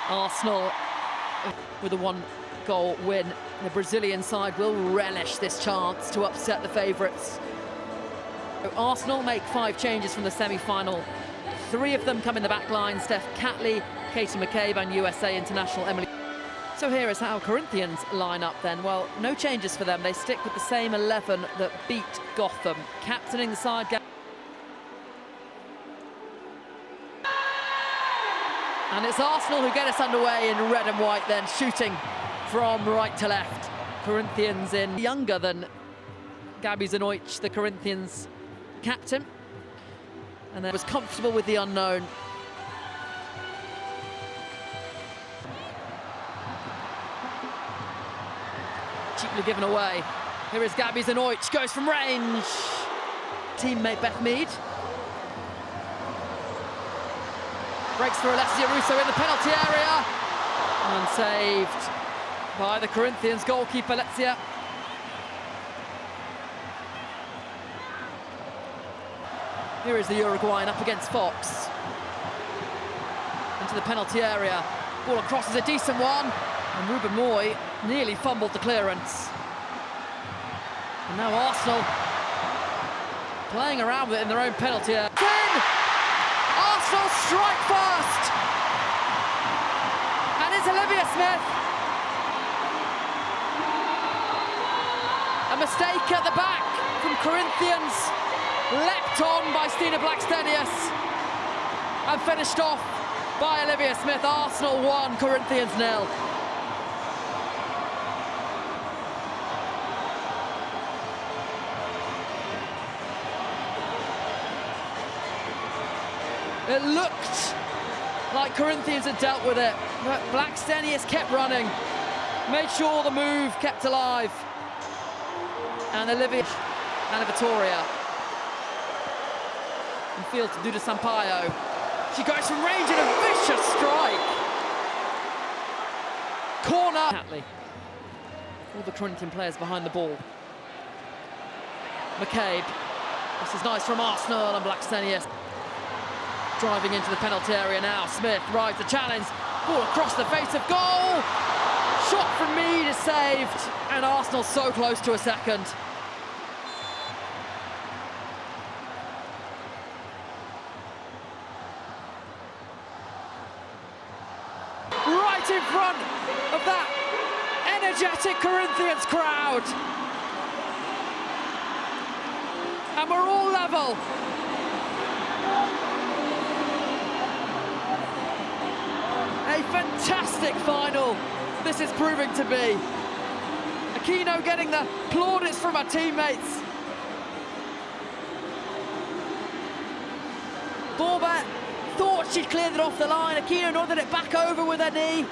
Arsenal with a one-goal win. The Brazilian side will relish this chance to upset the favourites. Arsenal make 5 changes from the semi-final. 3 of them come in the back line: Steph Catley, Katie McCabe and USA international Emily. So here is how Corinthians line up then. Well, no changes for them. They stick with the same 11 that beat Gotham. Captaining the side. And it's Arsenal who get us underway in red and white then, shooting from right to left. Corinthians in younger than Gabi Zanoich, the Corinthians captain. And then was comfortable with the unknown. Cheaply given away. Here is Gabi Zanoich, goes from range. Teammate Beth Mead. Breaks for Alessia Russo in the penalty area. And saved by the Corinthians goalkeeper, Alessia. Here is the Uruguayan up against Fox. Into the penalty area. Ball across is a decent one. And Ruben Moy nearly fumbled the clearance. And now Arsenal playing around with it in their own penalty area. Arsenal strike first. And it's Olivia Smith. A mistake at the back from Corinthians. Leapt on by Stina Blackstenius and finished off by Olivia Smith. Arsenal 1, Corinthians 0. It looked like Corinthians had dealt with it, but Blackstenius kept running, made sure the move kept alive. And Olivia and Vittoria. In field to Duda Sampaio. She goes from range in a vicious strike. Corner. Catley. All the Corinthian players behind the ball. McCabe. This is nice from Arsenal and Blackstenius. Driving into the penalty area now. Smith rides the challenge. Ball across the face of goal. Shot from Mead is saved. And Arsenal so close to a second. Right in front of that energetic Corinthians crowd. And we're all level. A fantastic final this is proving to be. Aquino getting the plaudits from her teammates. Borbat thought she'd cleared it off the line. Aquino nodded it back over with her knee.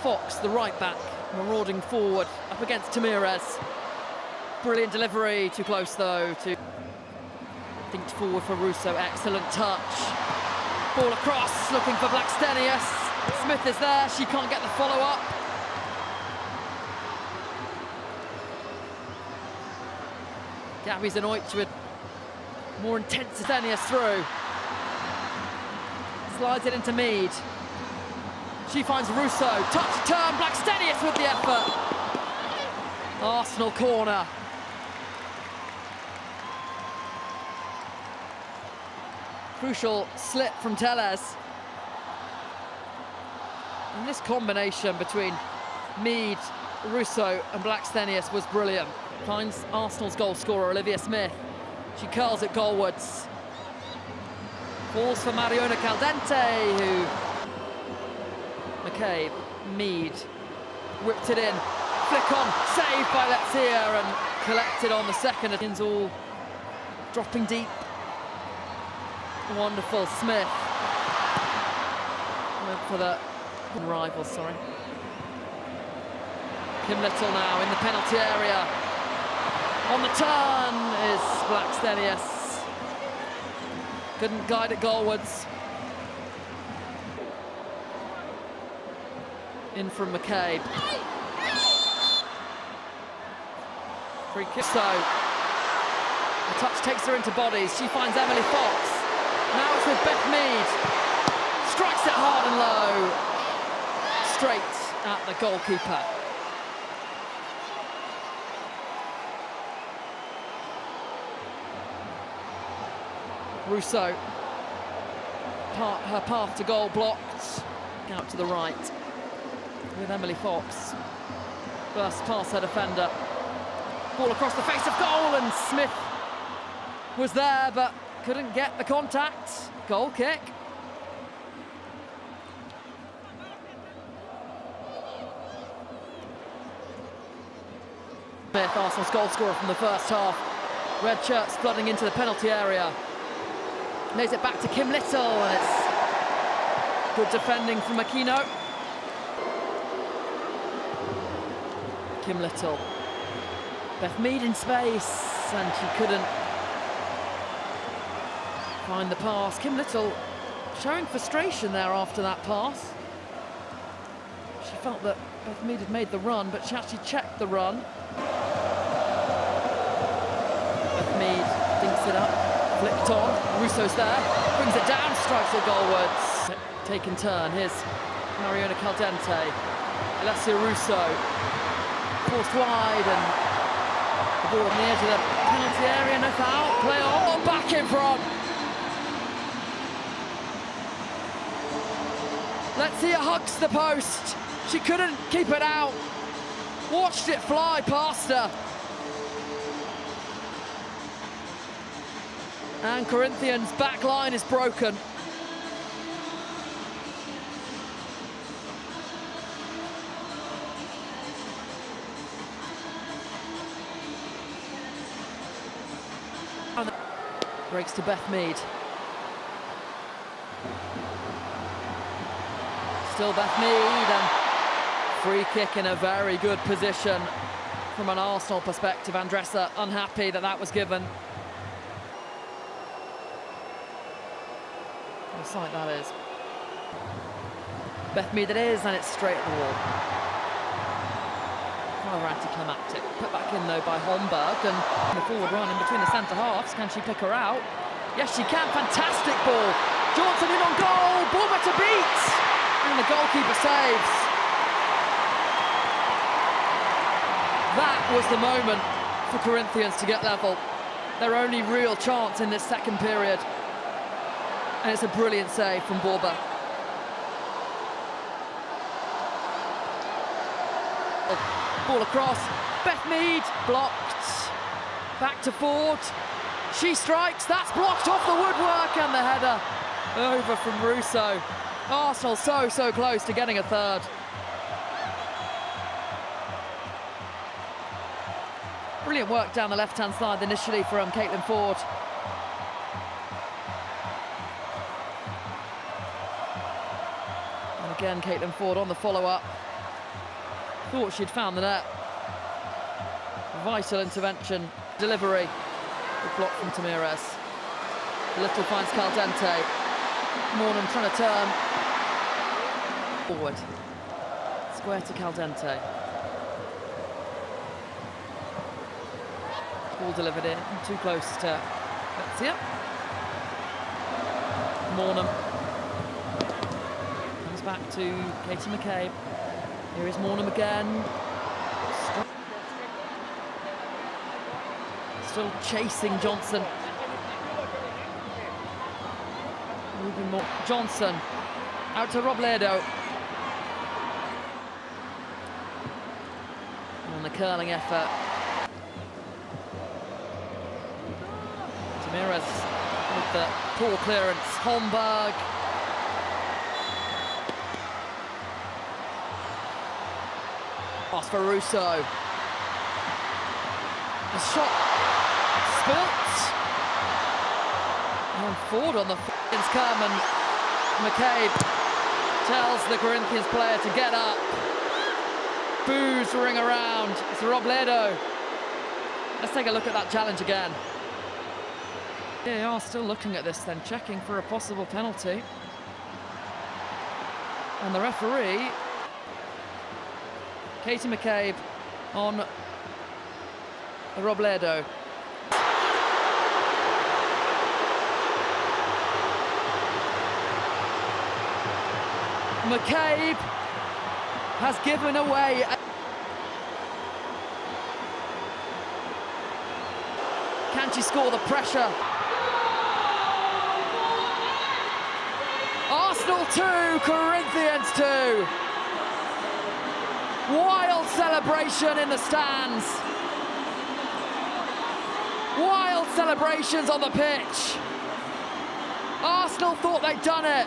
Fox, the right back, marauding forward up against Tamirez. Brilliant delivery, too close though to Thinked forward for Russo, excellent touch. Ball across, looking for Blackstenius. Smith is there, she can't get the follow-up. Gabi Zanoich with more intense. Stenius through. Slides it into Mead. She finds Russo, touch, turn, Blackstenius with the effort. Arsenal corner. Crucial slip from Tellez. And this combination between Mead, Russo and Blackstenius was brilliant. Finds Arsenal's goal scorer, Olivia Smith. She curls it goalwards. Falls for Mariona Caldente, who... McCabe, Mead, whipped it in. Flick on, saved by Letzier and collected on the second. It's all dropping deep. Wonderful, Smith. Went for the rival, sorry. Kim Little now in the penalty area. On the turn is Blackstenius. Couldn't guide it goalwards. In from McCabe. Free kick. So The touch takes her into bodies. She finds Emily Fox. Now it's with Beth Mead. Strikes it hard and low. Straight at the goalkeeper. Russo. Her path to goal blocked. Out to the right with Emily Fox. Burst past her defender. Ball across the face of goal, and Smith was there but couldn't get the contact. Goal kick. Smith, Arsenal's goal scorer from the first half. Red shirts flooding into the penalty area. Lays it back to Kim Little, and it's good defending from Aquino. Kim Little. Beth Mead in space, and she couldn't find the pass. Kim Little showing frustration there after that pass. She felt that Beth Mead had made the run, but she actually checked the run. Beth Mead dinks it up, flicked on. Russo's there, brings it down, strikes it goalwards. Taken turn. Here's Mariona Caldente. Alessia Russo forced wide, and the ball on the edge of the penalty area. No foul. Play on. Back in front. Let's see, it hugs the post. She couldn't keep it out. Watched it fly past her. And Corinthians' back line is broken. Breaks to Beth Mead. Still Beth Mead, and free kick in a very good position from an Arsenal perspective. Andressa unhappy that that was given. What a sight that is. Beth Mead it is, and it's straight at the wall. Rather anticlimactic. Put back in though by Holmberg, and the forward run in between the centre halves. Can she pick her out? Yes, she can. Fantastic ball. Johnson in on goal. Ball to beat, and the goalkeeper saves. That was the moment for Corinthians to get level. Their only real chance in this second period, and it's a brilliant save from Borba. Ball across, Beth Mead blocked, back to Ford, she strikes, that's blocked off the woodwork, and the header over from Russo. Arsenal so close to getting a third. Brilliant work down the left-hand side initially from Caitlin Ford. And again, Caitlin Ford on the follow-up. Thought she'd found the net. Vital intervention. Delivery. Good block from Tamirez. Little finds Caldente. Mornham trying to turn. Forward. Square to Caldente. Ball delivered in. Too close to Betsia. Mornham. Comes back to Katie McCabe. Here is Mornham again. Still chasing Johnson. Moving more. Johnson out to Robledo. On the curling effort. Tamirez with the poor clearance. Holmberg. Pass for Russo. The shot spilt. And Ford on the Corinthians come, and McCabe tells the Corinthians player to get up. Boos ring around. It's Robledo. Let's take a look at that challenge again. They are still looking at this then, checking for a possible penalty. And the referee, Katie McCabe on Robledo. McCabe has given away. Can she score the pressure? Arsenal 2, Corinthians 2. Wild celebration in the stands. Wild celebrations on the pitch. Arsenal thought they'd done it.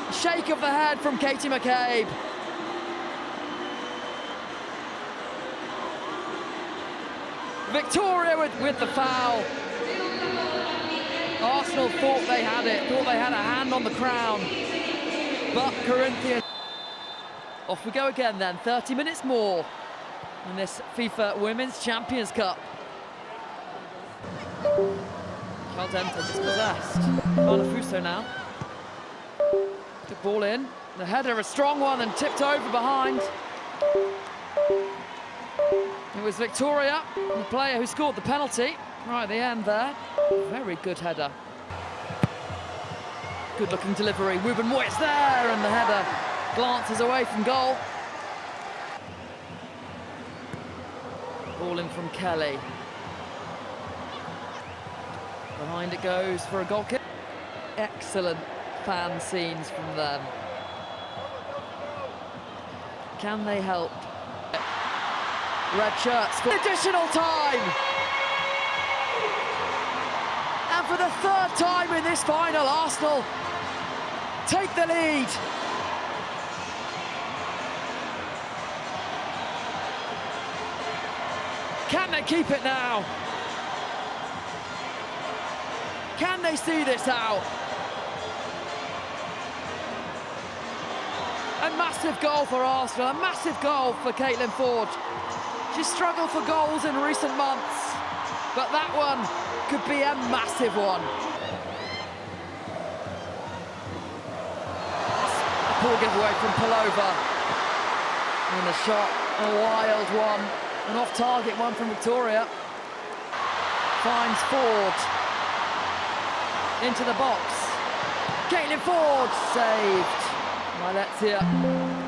A shake of the head from Katie McCabe. Victoria with the foul. Arsenal thought they had it, thought they had a hand on the crown. But Corinthians. Off we go again then, 30 minutes more in this FIFA Women's Champions Cup. Caldente dispossessed. Manafuso now. Took ball in. The header, a strong one, and tipped over behind. It was Victoria, the player who scored the penalty, right at the end there. Very good header. Good looking delivery. Ruben Moyes there, and the header glances away from goal. Ball in from Kelly. Behind it goes for a goal kick. Excellent fan scenes from them. Can they help? Red shirts for additional time. And for the third time in this final, Arsenal take the lead. Can they keep it now? Can they see this out? A massive goal for Arsenal, a massive goal for Caitlin Ford. She struggled for goals in recent months, but that one could be a massive one. A poor giveaway from Palova. And the shot, a wild one. An off-target one from Victoria. Finds Ford. Into the box. Caitlin Ford saved by Letizia.